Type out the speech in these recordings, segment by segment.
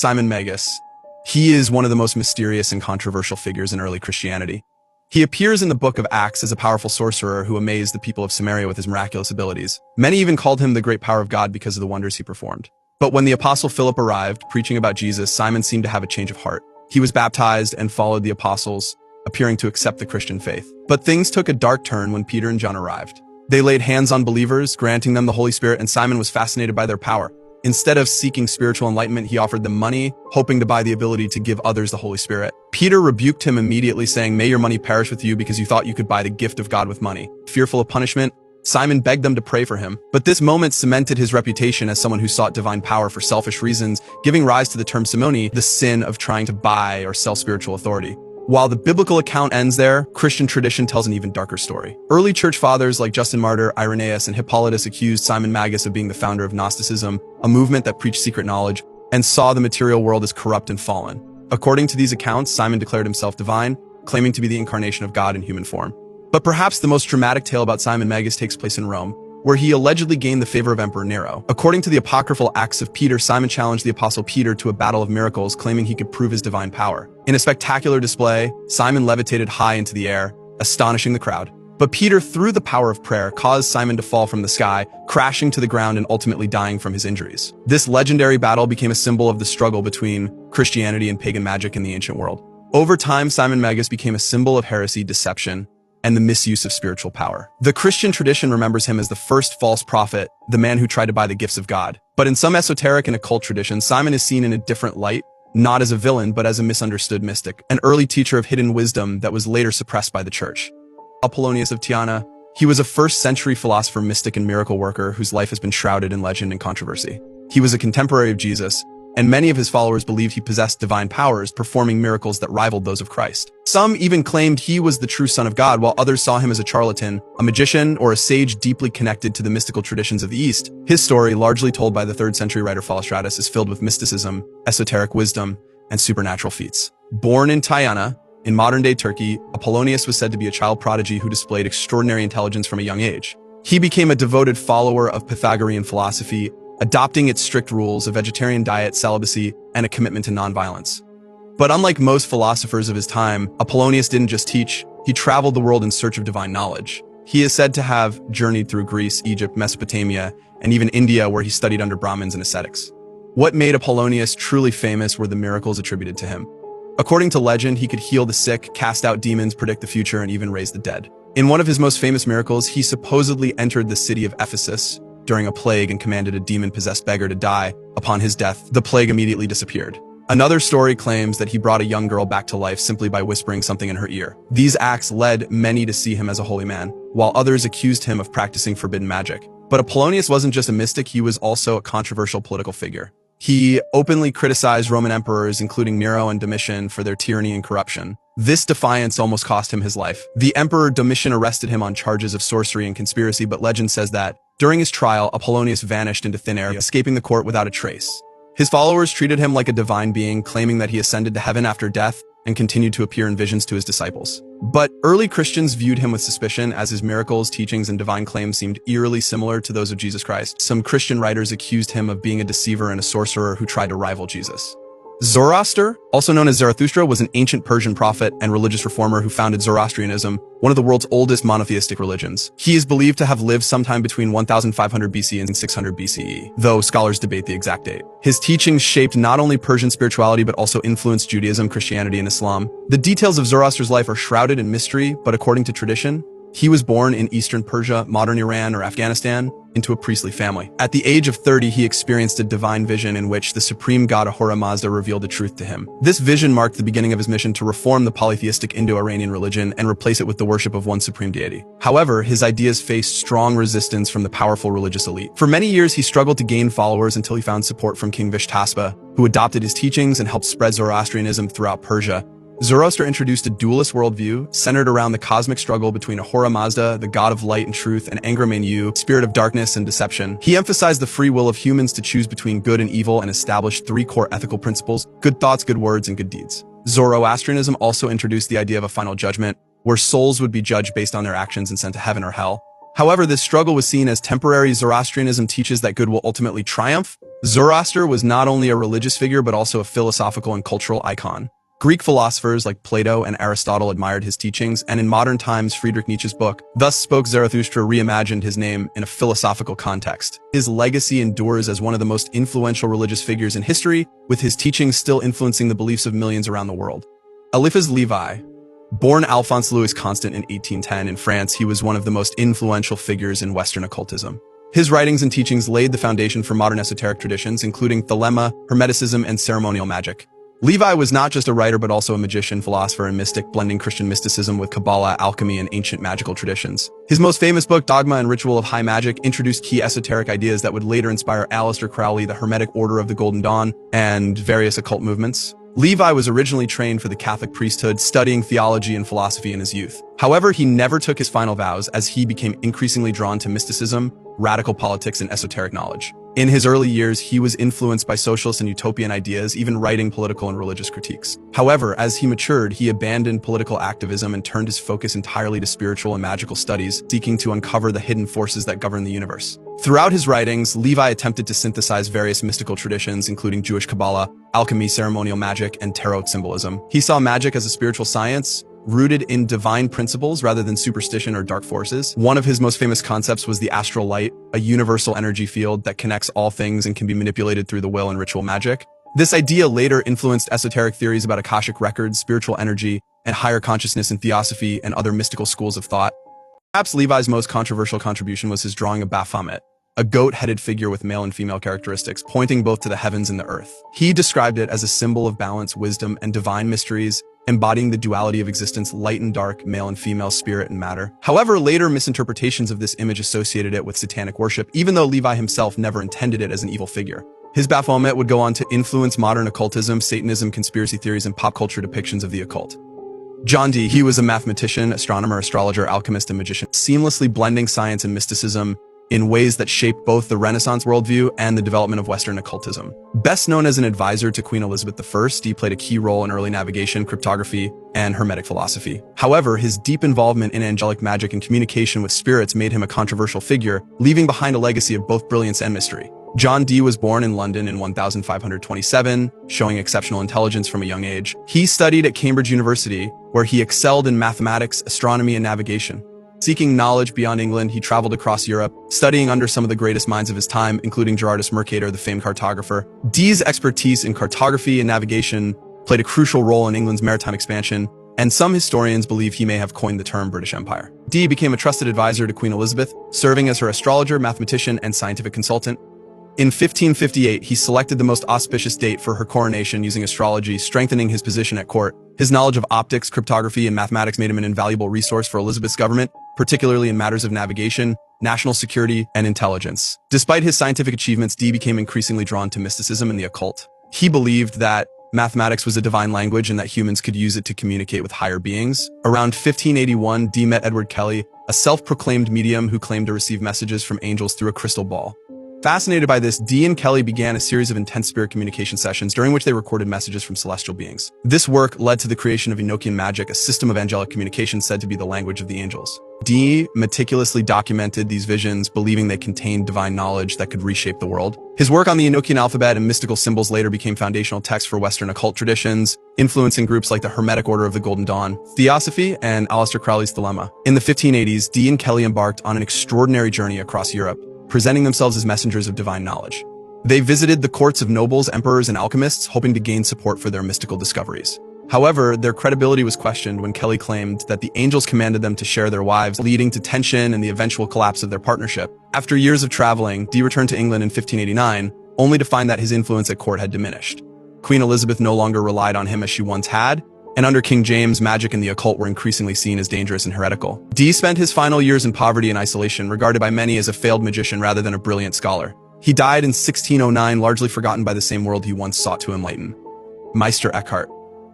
Simon Magus. He is one of the most mysterious and controversial figures in early Christianity. He appears in the book of Acts as a powerful sorcerer who amazed the people of Samaria with his miraculous abilities. Many even called him the great power of God because of the wonders he performed. But when the apostle Philip arrived, preaching about Jesus, Simon seemed to have a change of heart. He was baptized and followed the apostles, appearing to accept the Christian faith. But things took a dark turn when Peter and John arrived. They laid hands on believers, granting them the Holy Spirit, and Simon was fascinated by their power. Instead of seeking spiritual enlightenment, he offered them money, hoping to buy the ability to give others the Holy Spirit. Peter rebuked him immediately, saying, "May your money perish with you because you thought you could buy the gift of God with money." Fearful of punishment, Simon begged them to pray for him. But this moment cemented his reputation as someone who sought divine power for selfish reasons, giving rise to the term simony, the sin of trying to buy or sell spiritual authority. While the biblical account ends there, Christian tradition tells an even darker story. Early church fathers like Justin Martyr, Irenaeus, and Hippolytus accused Simon Magus of being the founder of Gnosticism, a movement that preached secret knowledge and saw the material world as corrupt and fallen. According to these accounts, Simon declared himself divine, claiming to be the incarnation of God in human form. But perhaps the most dramatic tale about Simon Magus takes place in Rome, where he allegedly gained the favor of Emperor Nero. According to the apocryphal Acts of Peter, Simon challenged the apostle Peter to a battle of miracles, claiming he could prove his divine power. In a spectacular display, Simon levitated high into the air, astonishing the crowd. But Peter, through the power of prayer, caused Simon to fall from the sky, crashing to the ground and ultimately dying from his injuries. This legendary battle became a symbol of the struggle between Christianity and pagan magic in the ancient world. Over time, Simon Magus became a symbol of heresy, deception, and the misuse of spiritual power. The Christian tradition remembers him as the first false prophet, the man who tried to buy the gifts of God. But in some esoteric and occult traditions, Simon is seen in a different light, not as a villain, but as a misunderstood mystic, an early teacher of hidden wisdom that was later suppressed by the church. Apollonius of Tyana. He was a first-century philosopher, mystic, and miracle worker whose life has been shrouded in legend and controversy. He was a contemporary of Jesus, and many of his followers believed he possessed divine powers, performing miracles that rivaled those of Christ. Some even claimed he was the true Son of God, while others saw him as a charlatan, a magician, or a sage deeply connected to the mystical traditions of the East. His story, largely told by the 3rd century writer Philostratus, is filled with mysticism, esoteric wisdom, and supernatural feats. Born in Tyana, in modern-day Turkey, Apollonius was said to be a child prodigy who displayed extraordinary intelligence from a young age. He became a devoted follower of Pythagorean philosophy, adopting its strict rules, a vegetarian diet, celibacy, and a commitment to nonviolence. But unlike most philosophers of his time, Apollonius didn't just teach, he traveled the world in search of divine knowledge. He is said to have journeyed through Greece, Egypt, Mesopotamia, and even India, where he studied under Brahmins and ascetics. What made Apollonius truly famous were the miracles attributed to him. According to legend, he could heal the sick, cast out demons, predict the future, and even raise the dead. In one of his most famous miracles, he supposedly entered the city of Ephesus during a plague and commanded a demon-possessed beggar to die. Upon his death, the plague immediately disappeared. Another story claims that he brought a young girl back to life simply by whispering something in her ear. These acts led many to see him as a holy man, while others accused him of practicing forbidden magic. But Apollonius wasn't just a mystic, he was also a controversial political figure. He openly criticized Roman emperors, including Nero and Domitian, for their tyranny and corruption. This defiance almost cost him his life. The emperor Domitian arrested him on charges of sorcery and conspiracy, but legend says that during his trial, Apollonius vanished into thin air, escaping the court without a trace. His followers treated him like a divine being, claiming that he ascended to heaven after death and continued to appear in visions to his disciples. But early Christians viewed him with suspicion, as his miracles, teachings, and divine claims seemed eerily similar to those of Jesus Christ. Some Christian writers accused him of being a deceiver and a sorcerer who tried to rival Jesus. Zoroaster, also known as Zarathustra, was an ancient Persian prophet and religious reformer who founded Zoroastrianism, one of the world's oldest monotheistic religions. He is believed to have lived sometime between 1500 BC and 600 BCE, though scholars debate the exact date. His teachings shaped not only Persian spirituality but also influenced Judaism, Christianity, and Islam. The details of Zoroaster's life are shrouded in mystery, but according to tradition, he was born in eastern Persia, modern Iran, or Afghanistan, into a priestly family. At the age of 30, he experienced a divine vision in which the supreme god Ahura Mazda revealed the truth to him. This vision marked the beginning of his mission to reform the polytheistic Indo-Iranian religion and replace it with the worship of one supreme deity. However, his ideas faced strong resistance from the powerful religious elite. For many years, he struggled to gain followers until he found support from King Vishtaspa, who adopted his teachings and helped spread Zoroastrianism throughout Persia. Zoroaster introduced a dualist worldview centered around the cosmic struggle between Ahura Mazda, the god of light and truth, and Angra Mainyu, spirit of darkness and deception. He emphasized the free will of humans to choose between good and evil and established 3 core ethical principles: good thoughts, good words, and good deeds. Zoroastrianism also introduced the idea of a final judgment, where souls would be judged based on their actions and sent to heaven or hell. However, this struggle was seen as temporary. Zoroastrianism teaches that good will ultimately triumph, Zoroaster was not only a religious figure but also a philosophical and cultural icon. Greek philosophers like Plato and Aristotle admired his teachings, and in modern times, Friedrich Nietzsche's book, Thus Spoke Zarathustra, reimagined his name in a philosophical context. His legacy endures as one of the most influential religious figures in history, with his teachings still influencing the beliefs of millions around the world. Eliphas Levi. Born Alphonse Louis Constant in 1810 in France, he was one of the most influential figures in Western occultism. His writings and teachings laid the foundation for modern esoteric traditions, including thelema, hermeticism, and ceremonial magic. Levi was not just a writer but also a magician, philosopher, and mystic, blending Christian mysticism with Kabbalah, alchemy, and ancient magical traditions. His most famous book, Dogma and Ritual of High Magic, introduced key esoteric ideas that would later inspire Aleister Crowley, the Hermetic Order of the Golden Dawn, and various occult movements. Levi was originally trained for the Catholic priesthood, studying theology and philosophy in his youth. However, he never took his final vows as he became increasingly drawn to mysticism, radical politics, and esoteric knowledge. In his early years, he was influenced by socialist and utopian ideas, even writing political and religious critiques. However, as he matured, he abandoned political activism and turned his focus entirely to spiritual and magical studies, seeking to uncover the hidden forces that govern the universe. Throughout his writings, Levi attempted to synthesize various mystical traditions, including Jewish Kabbalah, alchemy, ceremonial magic, and tarot symbolism. He saw magic as a spiritual science, rooted in divine principles rather than superstition or dark forces. One of his most famous concepts was the astral light, a universal energy field that connects all things and can be manipulated through the will and ritual magic. This idea later influenced esoteric theories about Akashic records, spiritual energy, and higher consciousness in theosophy and other mystical schools of thought. Perhaps Levi's most controversial contribution was his drawing of Baphomet, a goat-headed figure with male and female characteristics, pointing both to the heavens and the earth. He described it as a symbol of balance, wisdom, and divine mysteries, embodying the duality of existence, light and dark, male and female, spirit and matter. However, later misinterpretations of this image associated it with satanic worship, even though Levi himself never intended it as an evil figure. His Baphomet would go on to influence modern occultism, Satanism, conspiracy theories, and pop culture depictions of the occult. John Dee. He was a mathematician, astronomer, astrologer, alchemist, and magician, seamlessly blending science and mysticism in ways that shaped both the Renaissance worldview and the development of Western occultism. Best known as an advisor to Queen Elizabeth I, Dee played a key role in early navigation, cryptography, and Hermetic philosophy. However, his deep involvement in angelic magic and communication with spirits made him a controversial figure, leaving behind a legacy of both brilliance and mystery. John Dee was born in London in 1527, showing exceptional intelligence from a young age. He studied at Cambridge University, where he excelled in mathematics, astronomy, and navigation. Seeking knowledge beyond England, he traveled across Europe, studying under some of the greatest minds of his time, including Gerardus Mercator, the famed cartographer. Dee's expertise in cartography and navigation played a crucial role in England's maritime expansion, and some historians believe he may have coined the term British Empire. Dee became a trusted advisor to Queen Elizabeth, serving as her astrologer, mathematician, and scientific consultant. In 1558, he selected the most auspicious date for her coronation using astrology, strengthening his position at court. His knowledge of optics, cryptography, and mathematics made him an invaluable resource for Elizabeth's government, particularly in matters of navigation, national security, and intelligence. Despite his scientific achievements, Dee became increasingly drawn to mysticism and the occult. He believed that mathematics was a divine language and that humans could use it to communicate with higher beings. Around 1581, Dee met Edward Kelly, a self-proclaimed medium who claimed to receive messages from angels through a crystal ball. Fascinated by this, Dee and Kelly began a series of intense spirit communication sessions during which they recorded messages from celestial beings. This work led to the creation of Enochian magic, a system of angelic communication said to be the language of the angels. Dee meticulously documented these visions, believing they contained divine knowledge that could reshape the world. His work on the Enochian alphabet and mystical symbols later became foundational texts for Western occult traditions, influencing groups like the Hermetic Order of the Golden Dawn, Theosophy, and Aleister Crowley's Thelema. In the 1580s, Dee and Kelly embarked on an extraordinary journey across Europe, presenting themselves as messengers of divine knowledge. They visited the courts of nobles, emperors, and alchemists, hoping to gain support for their mystical discoveries. However, their credibility was questioned when Kelly claimed that the angels commanded them to share their wives, leading to tension and the eventual collapse of their partnership. After years of traveling, Dee returned to England in 1589, only to find that his influence at court had diminished. Queen Elizabeth no longer relied on him as she once had, and under King James, magic and the occult were increasingly seen as dangerous and heretical. Dee spent his final years in poverty and isolation, regarded by many as a failed magician rather than a brilliant scholar. He died in 1609, largely forgotten by the same world he once sought to enlighten. Meister Eckhart.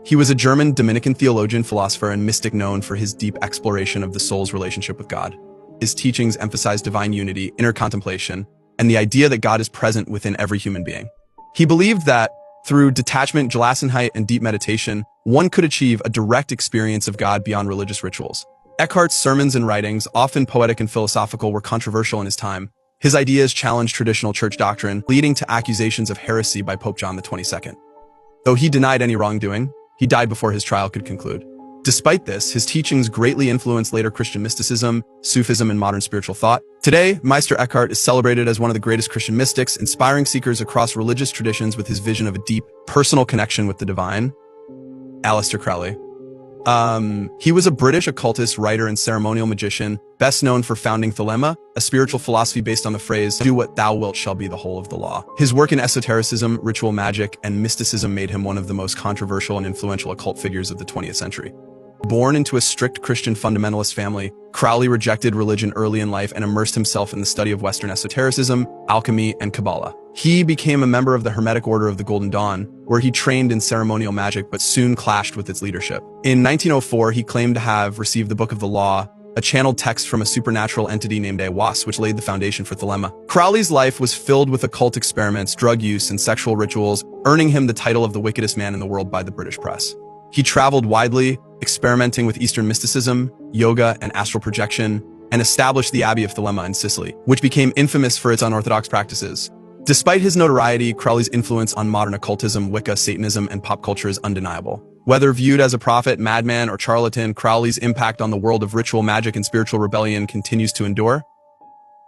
He was a German Dominican theologian, philosopher, and mystic known for his deep exploration of the soul's relationship with God. His teachings emphasized divine unity, inner contemplation, and the idea that God is present within every human being. He believed that through detachment, Gelassenheit, and deep meditation, one could achieve a direct experience of God beyond religious rituals. Eckhart's sermons and writings, often poetic and philosophical, were controversial in his time. His ideas challenged traditional church doctrine, leading to accusations of heresy by Pope John XXII. Though he denied any wrongdoing, he died before his trial could conclude. Despite this, his teachings greatly influenced later Christian mysticism, Sufism, and modern spiritual thought. Today, Meister Eckhart is celebrated as one of the greatest Christian mystics, inspiring seekers across religious traditions with his vision of a deep, personal connection with the divine. Aleister Crowley. He was a British occultist, writer, and ceremonial magician, best known for founding Thelema, a spiritual philosophy based on the phrase, "Do what thou wilt shall be the whole of the law." His work in esotericism, ritual magic, and mysticism made him one of the most controversial and influential occult figures of the 20th century. Born into a strict Christian fundamentalist family, Crowley rejected religion early in life and immersed himself in the study of Western esotericism, alchemy, and Kabbalah. He became a member of the Hermetic Order of the Golden Dawn, where he trained in ceremonial magic but soon clashed with its leadership. In 1904, he claimed to have received the Book of the Law, a channeled text from a supernatural entity named Awas, which laid the foundation for Thelema. Crowley's life was filled with occult experiments, drug use, and sexual rituals, earning him the title of the wickedest man in the world by the British press. He traveled widely, experimenting with Eastern mysticism, yoga, and astral projection, and established the Abbey of Thelema in Sicily, which became infamous for its unorthodox practices. Despite his notoriety, Crowley's influence on modern occultism, Wicca, Satanism, and pop culture is undeniable. Whether viewed as a prophet, madman, or charlatan, Crowley's impact on the world of ritual magic and spiritual rebellion continues to endure.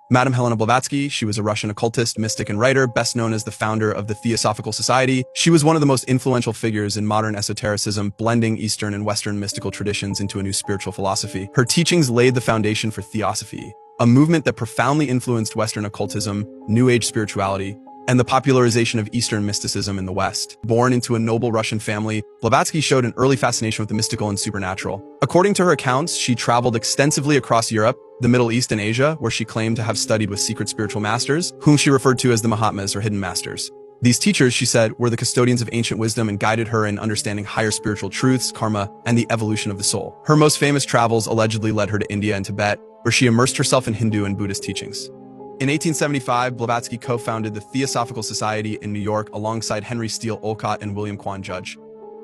Madame Helena Blavatsky, she was a Russian occultist, mystic, and writer, best known as the founder of the Theosophical Society. She was one of the most influential figures in modern esotericism, blending Eastern and Western mystical traditions into a new spiritual philosophy. Her teachings laid the foundation for Theosophy, a movement that profoundly influenced Western occultism, New Age spirituality, and the popularization of Eastern mysticism in the West. Born into a noble Russian family, Blavatsky showed an early fascination with the mystical and supernatural. According to her accounts, she traveled extensively across Europe, the Middle East, and Asia, where she claimed to have studied with secret spiritual masters, whom she referred to as the Mahatmas or hidden masters. These teachers, she said, were the custodians of ancient wisdom and guided her in understanding higher spiritual truths, karma, and the evolution of the soul. Her most famous travels allegedly led her to India and Tibet, where she immersed herself in Hindu and Buddhist teachings. In 1875, Blavatsky co-founded the Theosophical Society in New York alongside Henry Steele Olcott and William Quan Judge.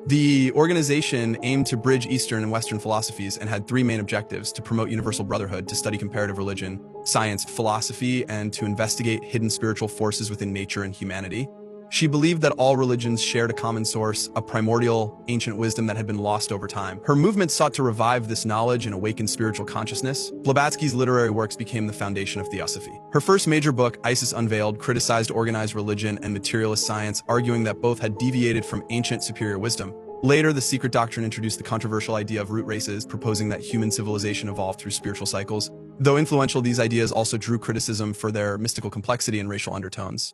The organization aimed to bridge Eastern and Western philosophies and had three main objectives: to promote universal brotherhood, to study comparative religion, science, philosophy, and to investigate hidden spiritual forces within nature and humanity. She believed that all religions shared a common source, a primordial, ancient wisdom that had been lost over time. Her movement sought to revive this knowledge and awaken spiritual consciousness. Blavatsky's literary works became the foundation of Theosophy. Her first major book, Isis Unveiled, criticized organized religion and materialist science, arguing that both had deviated from ancient superior wisdom. Later, The Secret Doctrine introduced the controversial idea of root races, proposing that human civilization evolved through spiritual cycles. Though influential, these ideas also drew criticism for their mystical complexity and racial undertones.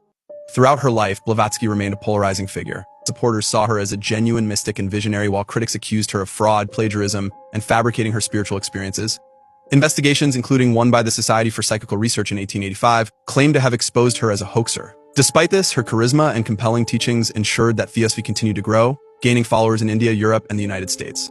Throughout her life, Blavatsky remained a polarizing figure. Supporters saw her as a genuine mystic and visionary, while critics accused her of fraud, plagiarism, and fabricating her spiritual experiences. Investigations, including one by the Society for Psychical Research in 1885, claimed to have exposed her as a hoaxer. Despite this, her charisma and compelling teachings ensured that Theosophy continued to grow, gaining followers in India, Europe, and the United States.